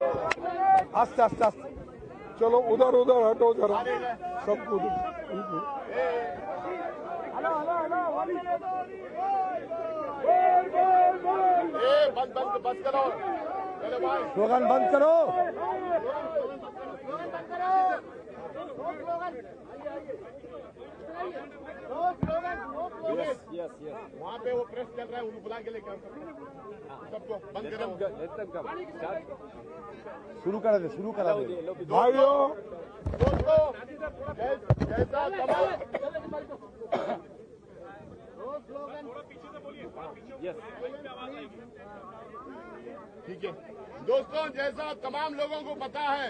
आस्ते आस्ते आस्ते चलो उधर उधर हटो जरा सबको बंद करो स्लोगन बंद करो। वहाँ पे वो प्रेस चल रहा है, उनको बुला के लेकर सबको बंद करो। शुरू करा दे भाइयों। दोस्तों जैसा तमाम ठीक है दोस्तों, जैसा तमाम लोगों को पता है,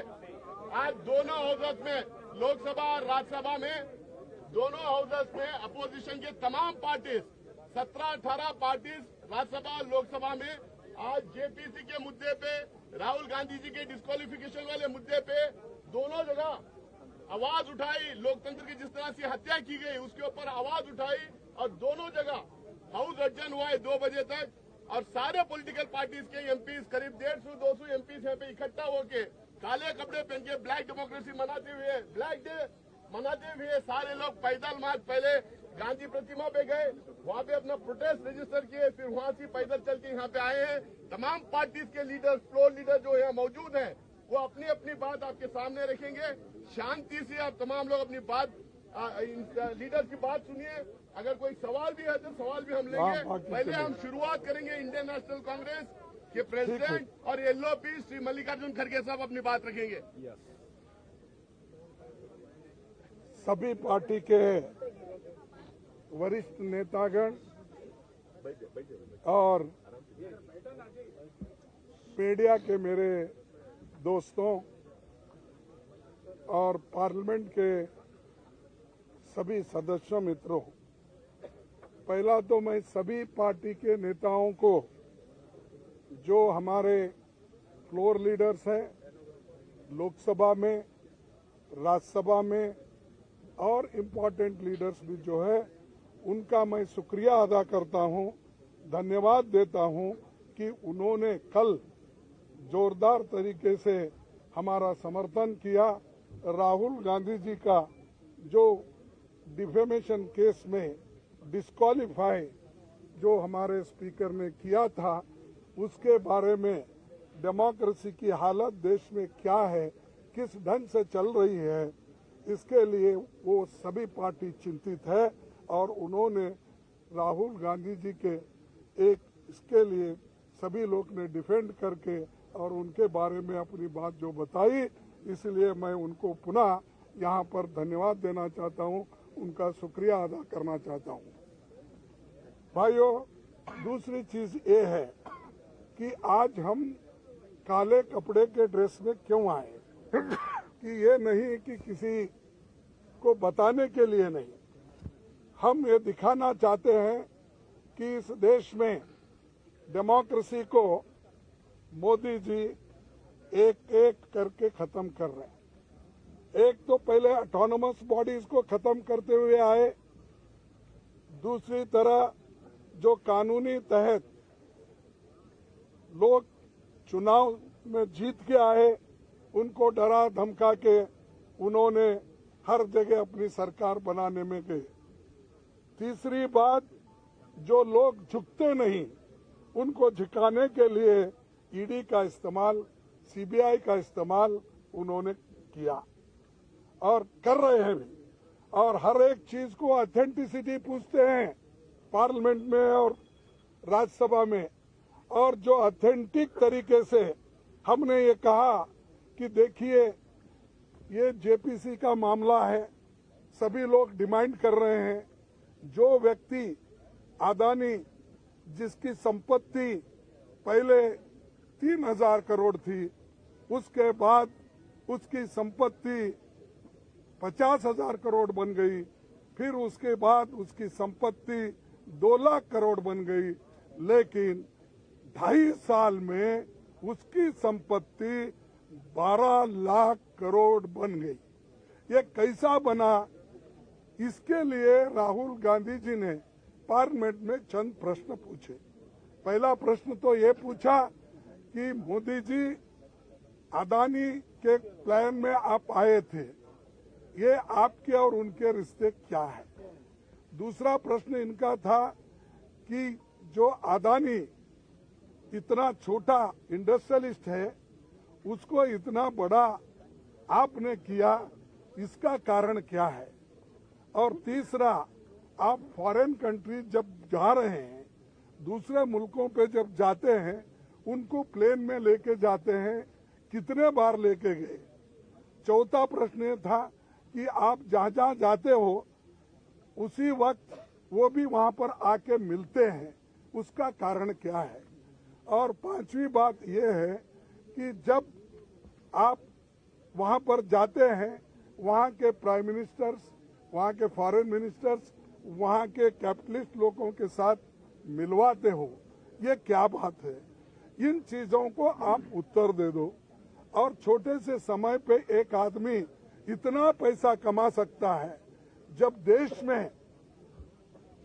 आज दोनों हाउसेस में, लोकसभा और राज्यसभा में, दोनों हाउसेस में अपोजिशन के तमाम पार्टीज 17-18 पार्टीज राज्यसभा और लोकसभा में आज जेपीसी के मुद्दे पे, राहुल गांधी जी के डिस्क्वालिफिकेशन वाले मुद्दे पे दोनों जगह आवाज उठाई। लोकतंत्र की जिस तरह से हत्या की गई उसके ऊपर आवाज उठाई और दोनों जगह हाउस अडजन हुआ है 2 बजे तक। और सारे पॉलिटिकल पार्टीज के एमपीज, करीब 150-200 एमपीज यहाँ पे इकट्ठा होके काले कपड़े पहन के ब्लैक डेमोक्रेसी मनाते हुए, ब्लैक डे मनाते हुए सारे लोग पैदल मार्च, पहले गांधी प्रतिमा पे गए, वहाँ पे अपना प्रोटेस्ट रजिस्टर किए, फिर वहाँ से पैदल चल के यहाँ पे आए हैं। तमाम पार्टीज के लीडर, फ्लोर लीडर जो यहाँ मौजूद हैं, वो अपनी अपनी बात आपके सामने रखेंगे। शांति से आप तमाम लोग अपनी बात, लीडर की बात सुनिए। अगर कोई सवाल भी है तो सवाल भी हम लेंगे। पहले हम शुरुआत करेंगे इंडियन नेशनल कांग्रेस के प्रेसिडेंट और एलओपी श्री मल्लिकार्जुन खड़गे साहब अपनी बात रखेंगे। सभी पार्टी के वरिष्ठ नेतागण और मीडिया के मेरे दोस्तों और पार्लियामेंट के सभी सदस्यों मित्रों, पहला तो मैं सभी पार्टी के नेताओं को, जो हमारे फ्लोर लीडर्स हैं लोकसभा में, राज्यसभा में, और इम्पोर्टेंट लीडर्स भी जो है, उनका मैं शुक्रिया अदा करता हूं, धन्यवाद देता हूं कि उन्होंने कल जोरदार तरीके से हमारा समर्थन किया। राहुल गांधी जी का जो डिफेमेशन केस में डिस्क्वालीफाई जो हमारे स्पीकर ने किया था, उसके बारे में डेमोक्रेसी की हालत देश में क्या है, किस ढंग से चल रही है, इसके लिए वो सभी पार्टी चिंतित है। और उन्होंने राहुल गांधी जी के इसके लिए सभी लोग ने डिफेंड करके और उनके बारे में अपनी बात जो बताई, इसलिए मैं उनको पुनः यहाँ पर धन्यवाद देना चाहता हूँ, उनका शुक्रिया अदा करना चाहता हूँ। भाइयों, दूसरी चीज ये है कि आज हम काले कपड़े के ड्रेस में क्यों आए कि ये नहीं कि किसी को बताने के लिए नहीं, हम ये दिखाना चाहते हैं कि इस देश में डेमोक्रेसी को मोदी जी एक एक करके खत्म कर रहे हैं। एक तो पहले ऑटोनोमस बॉडीज को खत्म करते हुए आए, दूसरी तरह जो कानूनी तहत लोग चुनाव में जीत के आए, उनको डरा धमका के उन्होंने हर जगह अपनी सरकार बनाने में गए। तीसरी बात, जो लोग झुकते नहीं उनको झुकाने के लिए ईडी का इस्तेमाल, सीबीआई का इस्तेमाल उन्होंने किया और कर रहे हैं भी। और हर एक चीज को ऑथेंटिसिटी पूछते हैं पार्लियामेंट में और राज्यसभा में। और जो ऑथेंटिक तरीके से हमने ये कहा कि देखिए ये जेपीसी का मामला है, सभी लोग डिमांड कर रहे हैं, जो व्यक्ति अदानी जिसकी संपत्ति पहले 3,000 करोड़ थी, उसके बाद उसकी संपत्ति 50,000 करोड़ बन गई, फिर उसके बाद उसकी संपत्ति 2 लाख करोड़ बन गई, लेकिन 2.5 साल में उसकी संपत्ति 12 लाख करोड़ बन गई। ये कैसा बना? इसके लिए राहुल गांधी जी ने पार्लियामेंट में चंद प्रश्न पूछे। पहला प्रश्न तो ये पूछा कि मोदी जी अदानी के प्लान में आप आए थे, ये आपके और उनके रिश्ते क्या है? दूसरा प्रश्न इनका था कि जो अदानी इतना छोटा इंडस्ट्रियलिस्ट है, उसको इतना बड़ा आपने किया, इसका कारण क्या है? और तीसरा, आप फॉरेन कंट्री जब जा रहे हैं, दूसरे मुल्कों पे जब जाते हैं, उनको प्लेन में लेके जाते हैं, कितने बार लेके गए? चौथा प्रश्न ये था कि आप जहाँ जहाँ जाते हो उसी वक्त वो भी वहाँ पर आके मिलते हैं, उसका कारण क्या है? और पांचवी बात ये है कि जब आप वहाँ पर जाते हैं, वहाँ के प्राइम मिनिस्टर्स, वहाँ के फॉरेन मिनिस्टर्स, वहाँ के कैपिटलिस्ट लोगों के साथ मिलवाते हो, ये क्या बात है? इन चीजों को आप उत्तर दे दो। और छोटे से समय पे एक आदमी इतना पैसा कमा सकता है, जब देश में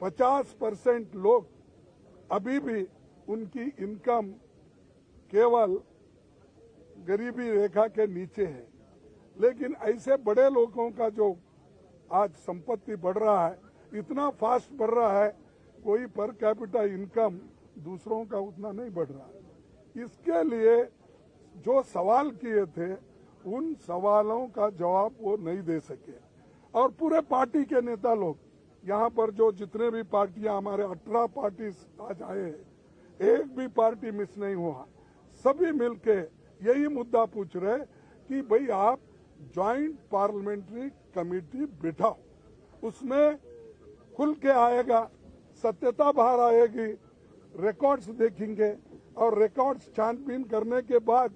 50% लोग अभी भी उनकी इनकम केवल गरीबी रेखा के नीचे है। लेकिन ऐसे बड़े लोगों का जो आज संपत्ति बढ़ रहा है, इतना फास्ट बढ़ रहा है, कोई पर कैपिटा इनकम दूसरों का उतना नहीं बढ़ रहा है। इसके लिए जो सवाल किए थे, उन सवालों का जवाब वो नहीं दे सके। और पूरे पार्टी के नेता लोग यहाँ पर जो जितने भी पार्टियां, हमारे 18 पार्टी आज आए हैं, एक भी पार्टी मिस नहीं हुआ। सभी मिलके यही मुद्दा पूछ रहे कि भाई आप ज्वाइंट पार्लियामेंट्री कमेटी बिठाओ, उसमें खुल के आएगा, सत्यता बाहर आएगी, रिकॉर्ड्स देखेंगे और रिकॉर्ड्स छानबीन करने के बाद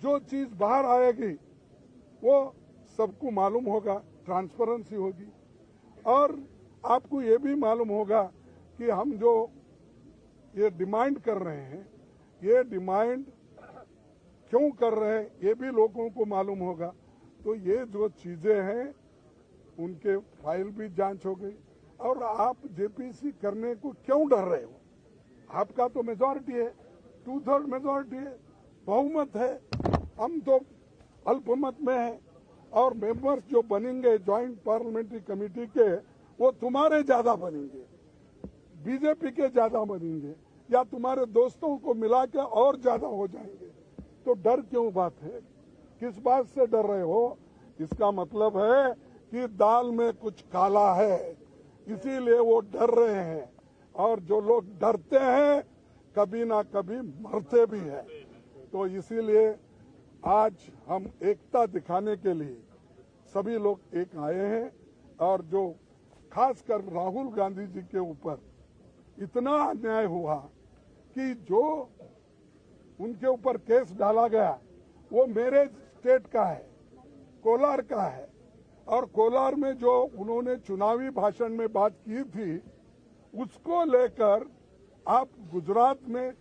जो चीज बाहर आएगी वो सबको मालूम होगा, ट्रांसपेरेंसी होगी। और आपको ये भी मालूम होगा कि हम जो ये डिमांड कर रहे हैं, ये डिमांड क्यों कर रहे हैं, ये भी लोगों को मालूम होगा। तो ये जो चीजें हैं, उनके फाइल भी जांच हो गई। और आप जेपीसी करने को क्यों डर रहे हो? आपका तो मेजॉरिटी है, 2/3 मेजॉरिटी है, बहुमत है। हम तो अल्पमत में है। और मेंबर्स जो बनेंगे ज्वाइंट पार्लियामेंट्री कमेटी के, वो तुम्हारे ज्यादा बनेंगे, बीजेपी के ज्यादा बनेंगे, या तुम्हारे दोस्तों को मिला के और ज्यादा हो जाएंगे। तो डर क्यों बात है? किस बात से डर रहे हो? इसका मतलब है कि दाल में कुछ काला है, इसीलिए वो डर रहे हैं। और जो लोग डरते हैं, कभी ना कभी मरते भी हैं। तो इसीलिए आज हम एकता दिखाने के लिए सभी लोग एक आए हैं। और जो खासकर राहुल गांधी जी के ऊपर इतना अन्याय हुआ कि जो उनके ऊपर केस डाला गया, वो मेरे स्टेट का है, कोलार का है। और कोलार में जो उन्होंने चुनावी भाषण में बात की थी, उसको लेकर आप गुजरात में,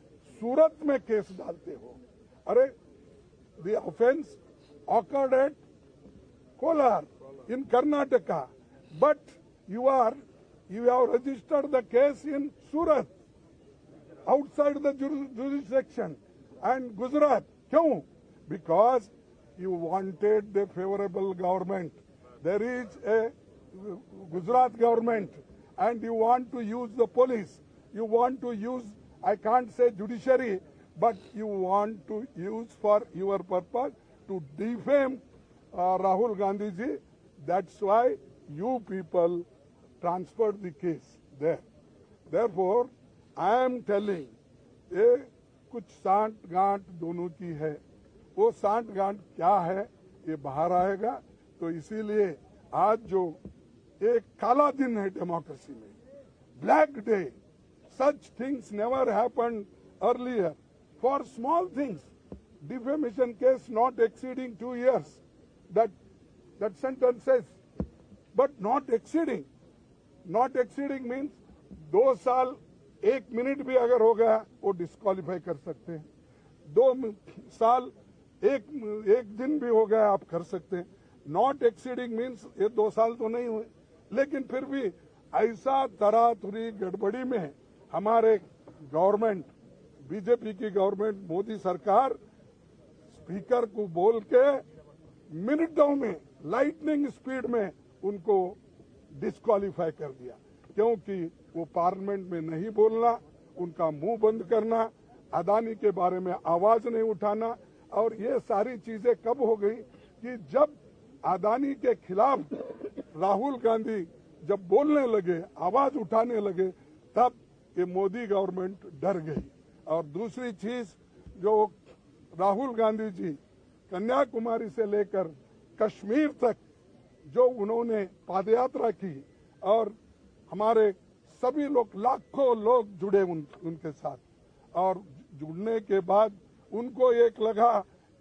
सूरत में केस डालते हो। अरे, the offence occurred at Kolar in Karnataka, but you have registered the case in Surat, outside the jurisdiction, and Gujarat. क्यों? Because you wanted the favorable government. There is a Gujarat government, and you want to use the police. You want to use, I can't say judiciary, but you want to use for your purpose to defame Rahul Gandhi ji. That's why you people transferred the case there. Therefore, I am telling, ये कुछ सांठ गांठ दोनों की है। वो सांठ गांठ क्या है, ये बाहर आएगा। तो इसीलिए आज जो एक काला दिन है डेमोक्रेसी में, black day, such things never happened earlier. For small things, defamation case not exceeding 2 years, that sentence says, but not exceeding. Not exceeding means 2 साल 1 मिनट भी अगर हो गया, वो डिस्क्वालीफाई कर सकते हैं। 2 साल 1 दिन भी हो गया, आप कर सकते हैं। नॉट एक्सीडिंग मीन्स ये 2 साल तो नहीं हुए, लेकिन फिर भी ऐसा तरातुरी गड़बड़ी में हमारे गवर्नमेंट, बीजेपी की गवर्नमेंट, मोदी सरकार स्पीकर को बोल के मिनटों में लाइटनिंग स्पीड में उनको डिस्क्वालीफाई कर दिया, क्योंकि वो पार्लियामेंट में नहीं बोलना, उनका मुंह बंद करना, अदानी के बारे में आवाज नहीं उठाना। और ये सारी चीजें कब हो गई कि जब अदानी के खिलाफ राहुल गांधी जब बोलने लगे, आवाज उठाने लगे, तब ये मोदी गवर्नमेंट डर गई। और दूसरी चीज, जो राहुल गांधी जी कन्याकुमारी से लेकर कश्मीर तक जो उन्होंने पदयात्रा की, और हमारे सभी लोग, लाखों लोग जुड़े उनके साथ, और जुड़ने के बाद उनको एक लगा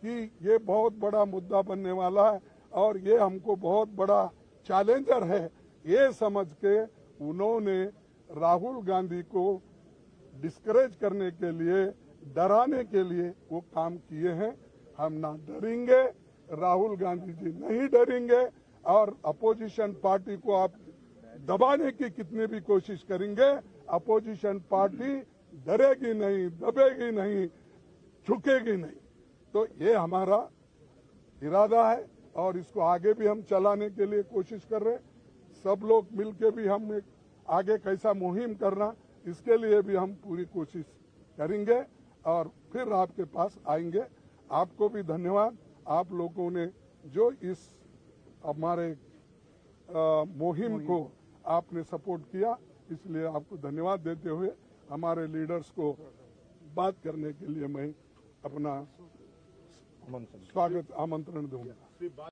कि ये बहुत बड़ा मुद्दा बनने वाला है और ये हमको बहुत बड़ा चैलेंजर है, ये समझ के उन्होंने राहुल गांधी को डिस्करेज करने के लिए, डराने के लिए वो काम किए हैं। हम ना डरेंगे, राहुल गांधी जी नहीं डरेंगे, और अपोजिशन पार्टी को आप दबाने की कितनी भी कोशिश करेंगे, अपोजिशन पार्टी डरेगी नहीं, दबेगी नहीं, झुकेगी नहीं। तो ये हमारा इरादा है और इसको आगे भी हम चलाने के लिए कोशिश कर रहे हैं। सब लोग मिलके भी हम एक आगे कैसा मुहिम करना, इसके लिए भी हम पूरी कोशिश करेंगे और फिर आपके पास आएंगे। आपको भी धन्यवाद, आप लोगों ने जो इस हमारे मुहिम को आपने सपोर्ट किया, इसलिए आपको धन्यवाद देते हुए हमारे लीडर्स को बात करने के लिए मैं अपना स्वागत आमंत्रण दूंगा।